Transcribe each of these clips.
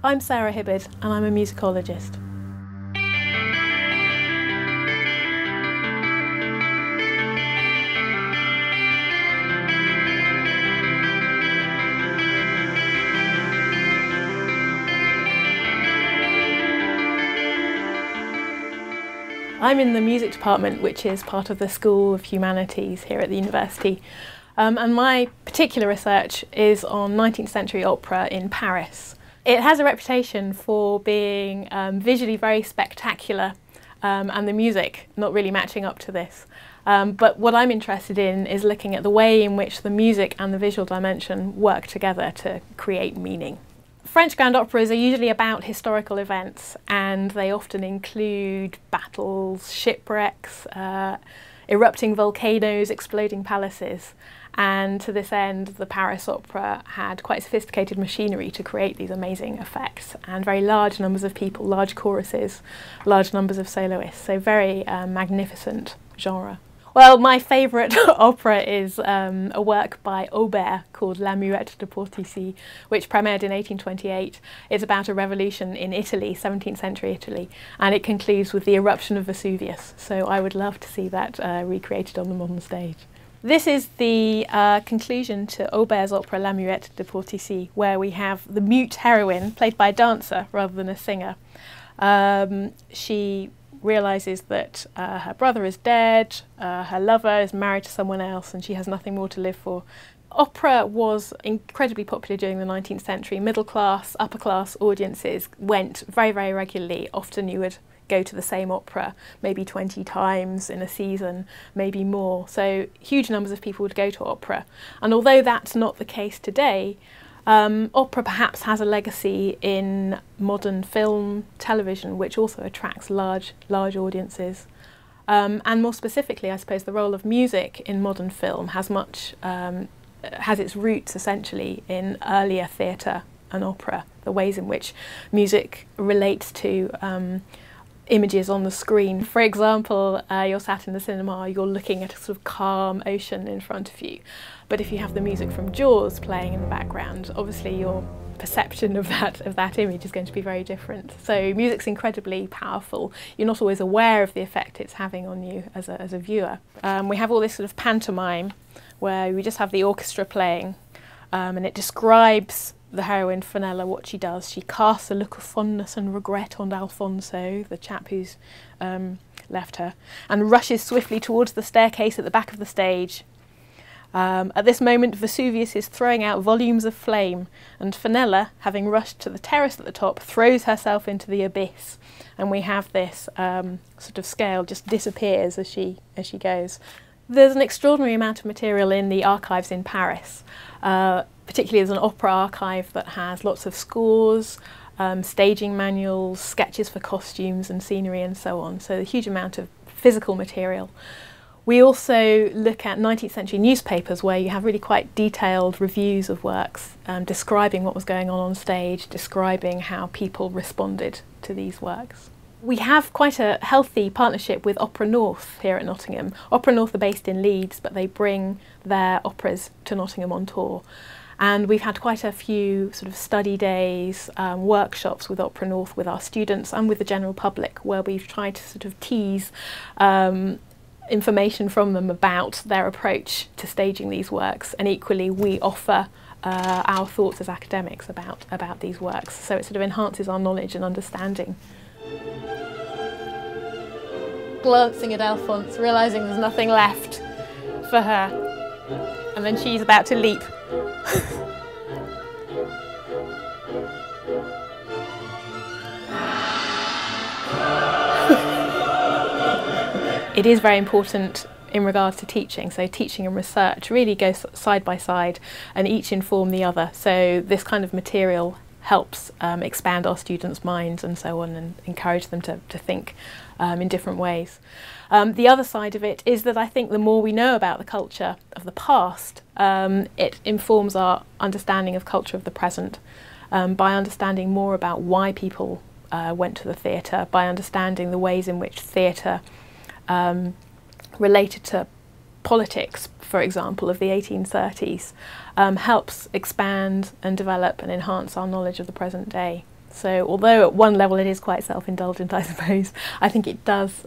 I'm Sarah Hibberd and I'm a musicologist. I'm in the music department, which is part of the School of Humanities here at the university. And my particular research is on 19th century opera in Paris. It has a reputation for being visually very spectacular and the music not really matching up to this. But what I'm interested in is looking at the way in which the music and the visual dimension work together to create meaning. French grand operas are usually about historical events, and they often include battles, shipwrecks, erupting volcanoes, exploding palaces. And to this end, the Paris Opera had quite sophisticated machinery to create these amazing effects, and very large numbers of people, large choruses, large numbers of soloists, so very magnificent genre. Well, my favourite opera is a work by Hibberd called La Muette de Portici, which premiered in 1828. It's about a revolution in Italy, 17th century Italy, and it concludes with the eruption of Vesuvius. So I would love to see that recreated on the modern stage. This is the conclusion to Hibberd's opera La Muette de Portici, where we have the mute heroine, played by a dancer rather than a singer. She realises that her brother is dead, her lover is married to someone else, and she has nothing more to live for. Opera was incredibly popular during the 19th century. Middle class, upper class audiences went very, very regularly. Often you would go to the same opera maybe 20 times in a season, maybe more. So huge numbers of people would go to opera. And although that's not the case today, opera perhaps has a legacy in modern film, television, which also attracts large audiences. And more specifically, I suppose, the role of music in modern film has its roots essentially in earlier theatre and opera, the ways in which music relates to images on the screen. For example, you're sat in the cinema, you're looking at a sort of calm ocean in front of you. But if you have the music from Jaws playing in the background, obviously your perception of that image is going to be very different. So music's incredibly powerful. You're not always aware of the effect it's having on you as a viewer. We have all this sort of pantomime where we just have the orchestra playing, and it describes the heroine Fenella, what she does. She casts a look of fondness and regret on Alfonso, the chap who's left her, and rushes swiftly towards the staircase at the back of the stage. At this moment, Vesuvius is throwing out volumes of flame, and Fenella, having rushed to the terrace at the top, throws herself into the abyss. And we have this sort of scale just disappears as she goes. There's an extraordinary amount of material in the archives in Paris. Particularly there's an opera archive that has lots of scores, staging manuals, sketches for costumes and scenery and so on. So a huge amount of physical material. We also look at 19th century newspapers where you have really quite detailed reviews of works, describing what was going on stage, describing how people responded to these works. We have quite a healthy partnership with Opera North here at Nottingham. Opera North are based in Leeds, but they bring their operas to Nottingham on tour. And we've had quite a few sort of study days, workshops with Opera North, with our students and with the general public, where we've tried to sort of tease information from them about their approach to staging these works. And equally, we offer our thoughts as academics about these works. So it sort of enhances our knowledge and understanding. Glancing at Alphonse, realising there's nothing left for her. And then she's about to leap. It is very important in regards to teaching, so teaching and research really go side by side and each inform the other. So this kind of material helps expand our students' minds and so on, and encourage them to think in different ways. The other side of it is that I think the more we know about the culture of the past, it informs our understanding of culture of the present, by understanding more about why people went to the theatre, by understanding the ways in which theatre related to politics, for example, of the 1830s, helps expand and develop and enhance our knowledge of the present day. So although at one level it is quite self-indulgent, I suppose, I think it does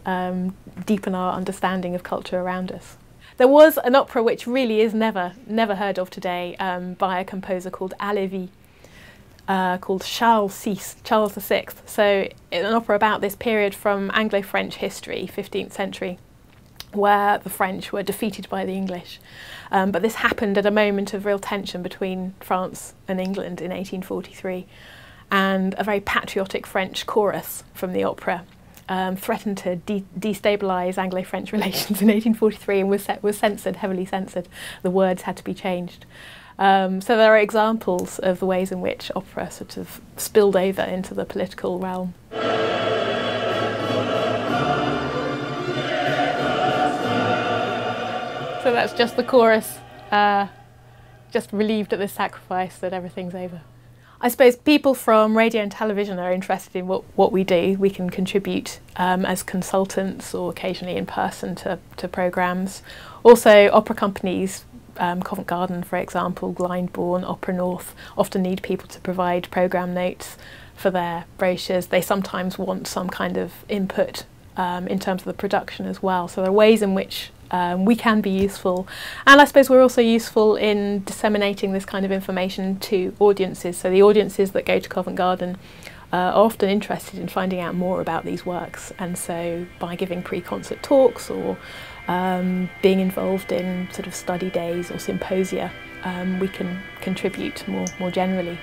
deepen our understanding of culture around us. There was an opera which really is never heard of today by a composer called Halévy, called Charles VI. So an opera about this period from Anglo-French history, 15th century, where the French were defeated by the English. But this happened at a moment of real tension between France and England in 1843, and a very patriotic French chorus from the opera threatened to destabilise Anglo-French relations in 1843 and was censored, heavily censored. The words had to be changed. So there are examples of the ways in which opera sort of spilled over into the political realm. So that's just the chorus, just relieved at this sacrifice that everything's over. I suppose people from radio and television are interested in what we do. We can contribute as consultants or occasionally in person to programmes. Also, opera companies, Covent Garden for example, Glyndebourne, Opera North, often need people to provide programme notes for their brochures. They sometimes want some kind of input in terms of the production as well. So there are ways in which we can be useful, and I suppose we're also useful in disseminating this kind of information to audiences. So the audiences that go to Covent Garden are often interested in finding out more about these works, and so by giving pre-concert talks or being involved in sort of study days or symposia, we can contribute more generally.